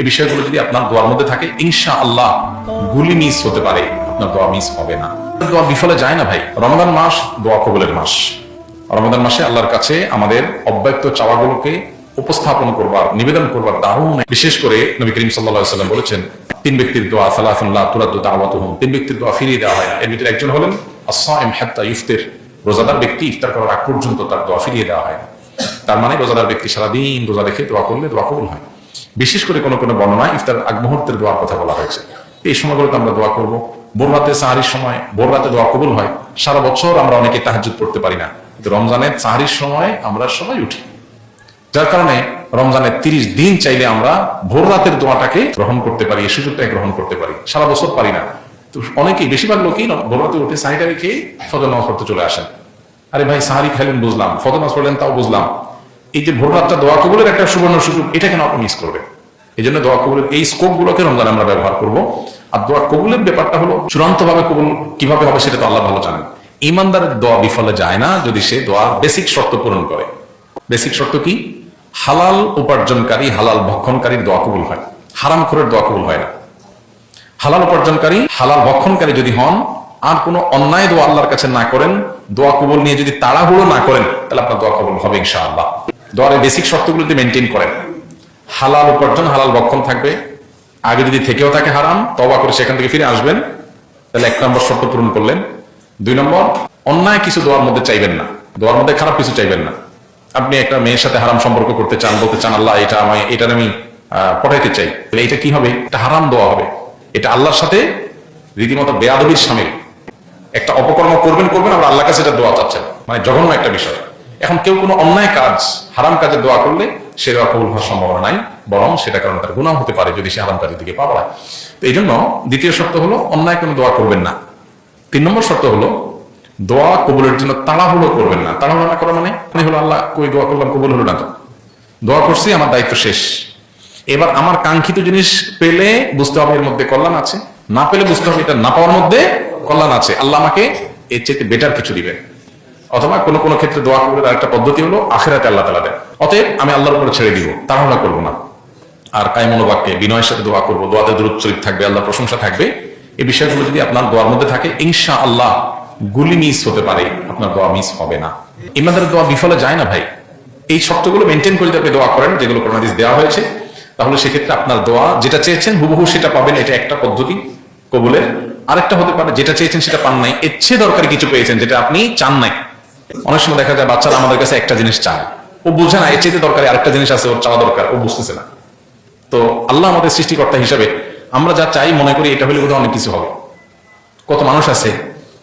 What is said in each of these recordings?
এই বিষয়গুলো যদি আপনার দোয়ার মধ্যে থাকে, ইনশাআল্লাহ গুলি মিস হতে পারে, আপনার দোয়া মিস হবে না। দোয়া বিফলে যায় না ভাই। রমজান মাস দোয়া কবুলের মাস। রমজান মাসে আল্লাহর কাছে আমাদের অব্যক্ত চাওয়াগুলোকে উপস্থাপন করবার, নিবেদন করবার দারুণ। বিশেষ করে নবী করিম সাল্লাল্লাহু আলাইহি ওয়াসাল্লাম বলেছেন, তিন ব্যক্তির দোয়া সালাতুন লা তুরাদ্দু দাওয়াতুহুম, তিন ব্যক্তির দোয়া ফিরিয়ে দেওয়া হয় না। এর ভিতরে একজন হলেন আস-সাইম হাত্তা ইফতির, রোজাদার ব্যক্তি ইফতার করার আগ পর্যন্ত তার দোয়া ফিরিয়ে দেওয়া হয় না। তার মানে রোজাদার ব্যক্তি সারাদিন রোজা রেখে দোয়া করলে দোয়া কবুল হয়। বিশেষ করে কোনো কোনো বর্ণনায় ইফতার আগ মুহূর্তের দোয়ার কথা বলা হয়েছে। এই সময়গুলোতে আমরা দোয়া করবো। ভোর রাতে সাহারির সময়, ভোর রাতে দোয়া কবুল হয়। সারা বছর আমরা অনেকে তাহাজ্জুদ পড়তে পারি না, কিন্তু রমজানের সাহারির সময় আমরা সবাই উঠি, যার কারণে রমজানের 30 দিন চাইলে আমরা ভোর রাতের দোয়াটাকে গ্রহণ করতে পারি, এই সুযোগটাকে গ্রহণ করতে পারি। সারা বছর পারি না। তো অনেকেই, বেশিরভাগ লোকই ভোর রাতে উঠে সাহারিটা রেখে ফজর নামাজ পড়তে চলে আসেন। আরে ভাই, সাহারি খাইলেন বুঝলাম, ফজর নামাজ পড়লেন তাও বুঝলাম, এই যে ভোর রাতটা দোয়া কবুলের একটা সুবর্ণ সুযোগ, এটা কেন আপনি মিস করবেন? এই জন্য দোয়া কবুলের এই স্কোপ গুলোকে রমজানে আমরা ব্যবহার করব। আর দোয়া কবুলের ব্যাপারটা হলো, চূড়ান্ত ভাবে কবুল কিভাবে হবে সেটা তো আল্লাহ ভালো জানেন। ইমানদারের দোয়া বিফলে যায় না যদি সে দোয়া বেসিক শর্ত পূরণ করে। বেসিক শর্ত কি? হালাল উপার্জনকারী, হালাল ভক্ষণকারীর দোয়া কবুল হয়, হারাম খোরের দোয়া কবুল হয় না। হালাল উপার্জনকারী, হালাল ভক্ষণকারী যদি হন, আর কোনো অন্যায় দোয়া আল্লাহর কাছে না করেন, দোয়া কবুল নিয়ে যদি তাড়াহুড়ো না করেন, তাহলে আপনার দোয়া কবুল হবে ইনশাআল্লাহ। দোয়ার বেসিক শর্তগুলো যদি মেনটেন করেন, হালাল উপার্জন, হালাল ভক্ষণ থাকবে, আগে যদি থেকেও থাকে হারাম, তওবা করে সেখান থেকে ফিরে আসবেন, তাহলে 1 নম্বর শর্ত পূরণ করলেন। 2 নম্বর, অন্যায় কিছু দোয়ার মধ্যে চাইবেন না, দোয়ার মধ্যে খারাপ কিছু চাইবেন না। আপনি একটা মেয়ের সাথে হারাম সম্পর্ক করতে চান, বলতে চান আল্লাহ এটা আমি পটাইতে চাই, তাহলে এটা কি হবে? এটা হারাম দোয়া হবে। এটা আল্লাহর সাথে রীতিমতো বেয়াদবির শামিল। একটা অপকর্ম করবেন আবার আল্লাহর কাছে এটা দোয়া চাচ্ছেন, মানে জঘন্য একটা বিষয়। এখন কেউ কোনো অন্যায় কাজ, হারাম কাজে দোয়া করলে সে দোয়া কবুল হওয়ার সম্ভাবনা নাই, বরং সেটা কারণে তার গুনাহ হতে পারে যদি সে হারাম কাজের দিকে পা বাড়ায়। তো এই জন্য দ্বিতীয় শর্ত হলো অন্যায় কোনো দোয়া করবেন না। 3 নম্বর শর্ত হলো দোয়া কবুলের জন্য তাড়াহুড়ো করবেন না। তাড়াহুড়ো না করা মানে হলো আল্লাহ কই দোয়া করলাম কবুল হলো না, তো দোয়া করছি, আমার দায়িত্ব শেষ, এবার আমার কাঙ্ক্ষিত জিনিস পেলে বুঝতে হবে এর মধ্যে কল্যাণ আছে, না পেলে বুঝতে হবে এটা না পাওয়ার মধ্যে কল্যাণ আছে, আল্লাহ আমাকে এর চেয়ে বেটার কিছু দিবেন। অথবা কোনো কোনো ক্ষেত্রে দোয়া কবুলের আরেকটা পদ্ধতি হলো আখিরাতে আল্লাহ তাআলা দেন। অতএব আমি আল্লাহর উপরে ছেড়ে দিব, তাড়াহুড়া করবো না। আর কায় মনোবাক্যে বিনয়ের সাথে দোয়া করবো, দোয়াতে দুরূদ শরীফ থাকবে, আল্লাহ প্রশংসা থাকবে। এই বিষয়গুলো যদি আপনার দোয়ার মধ্যে থাকে, ইনশাআল্লাহ গুলি মিস হতে পারে, আপনার দোয়া মিস হবে না। ইমানদারের দোয়া বিফলে যায় না ভাই। এই শর্তগুলো মেনটেন করে যদি আপনি দোয়া করেন, যেগুলো কোরআন হাদিস দেওয়া হয়েছে, তাহলে সেক্ষেত্রে আপনার দোয়া যেটা চেয়েছেন হুবহু সেটা পাবেন। এটা একটা পদ্ধতি কবুলের। আরেকটা হতে পারে যেটা চেয়েছেন সেটা পান নাই, এর চেয়ে দরকারি কিছু পেয়েছেন যেটা আপনি চান নাই। অনেক সময় দেখা যায় বাচ্চারা আমাদের কাছে একটা জিনিস চায়, ও বুঝে না এর চেয়ে দরকারি আরেকটা জিনিস আছে ওর চাওয়া দরকার, ও বুঝতেছে না। তো আল্লাহ আমাদের সৃষ্টিকর্তা হিসাবে আমরা যা চাই মনে করি এটা হলে বোধহয় অনেক কিছু হবে। কত মানুষ আছে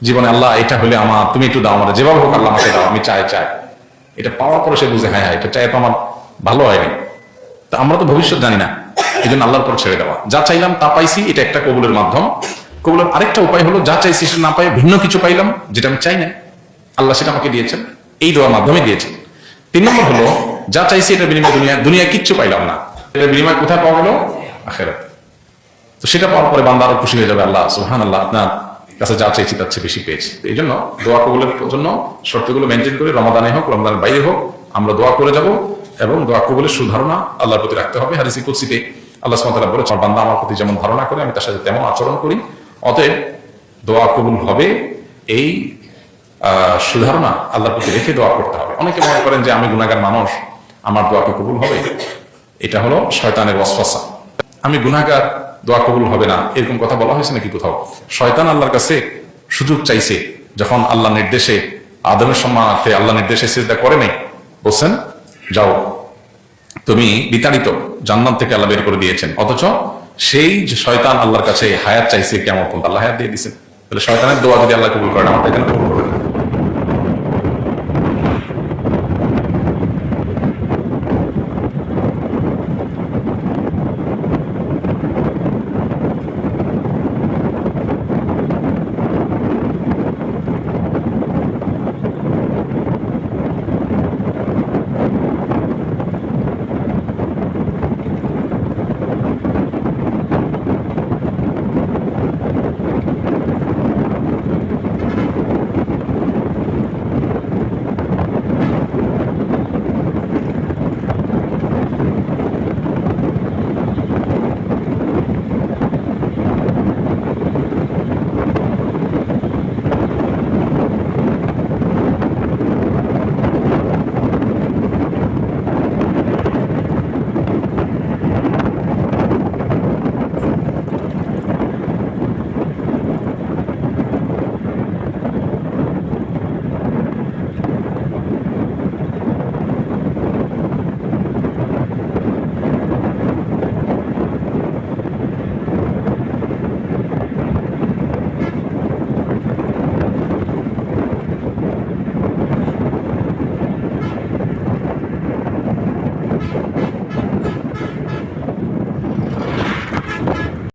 জীবনে, আল্লাহ এটা হলে আমার, তুমি একটু দাও, আমার যেভাবে হোক আল্লাহ আমাকে দাও, আমি চাই। এটা পাওয়ার পরে সে বুঝে হ্যাঁ এটা চাই তো আমার ভালো হয়নি। তা আমরা তো ভবিষ্যৎ জানি না, এই জন্য আল্লাহর পর ছেড়ে দেওয়া। যা চাইলাম তা পাইছি, এটা একটা কবুলের মাধ্যম। কবুলের আরেকটা উপায় হলো যা চাইছি সেটা না পাই ভিন্ন কিছু পাইলাম যেটা আমি চাই না, আল্লাহ সেটা আমাকে দিয়েছেন, এই দোয়ার মাধ্যমে দিয়েছেন। 3 নম্বর হলো যা চাইছি এটা বিনিময়ে দুনিয়া কিচ্ছু পাইলাম না, এটা বিনিময় কোথায় পাওয়া গেল? আখিরাতে। তো সেটা পাওয়ার পরে বান্দা আরো খুশি হয়ে যাবে, আল্লাহ সুবহানাল্লাহ আপনার কাছে যা চাইছি তার চেয়ে বেশি পেয়েছি। এই জন্য দোয়া কবুলের জন্য শর্তগুলো মেনটেন করে রমাদানে হোক রমজানের বাইরে হোক আমরা দোয়া করে যাব, এবং দোয়া কবুলের সুধারণা আল্লাহর প্রতি রাখতে হবে। হাদিসে কুদসিতে আল্লাহ সুবহানাহু ওয়া তাআলা বলেছেন, বান্দা আমার প্রতি যেমন ধারণা করে আমি তার সাথে তেমন আচরণ করি। অতএব দোয়া কবুল হবে এই সুধারণা আল্লাহর প্রতি রেখে দোয়া করতে হবে। অনেকে মনে করেন যে আমি গুনাহগার মানুষ, আমার দোয়াকে কবুল হবে, এটা হলো শয়তানের ওয়াসওয়াসা। আমি গুনাহগার, দোয়া কবুল হবে না, এরকম কথা বলা হয়েছে নাকি কোথাও? শয়তান আল্লাহর কাছে সুযোগ চাইছে যখন আল্লাহ নির্দেশে, আদমের সম্মানার্থে আল্লাহ নির্দেশে সিজদা করে নাই, বলছেন যাও তুমি বিতাড়িত, জান্নাত থেকে আল্লাহ বের করে দিয়েছেন। অথচ সেই যে শয়তান আল্লাহর কাছে হায়াত চাইছে, কেমন আল্লাহ হায়াত দিয়ে দিয়েছেন। তাহলে শয়তানের দোয়া যদি আল্লাহ কবুল করেন, আমার তাই কেন কবুল করবেন?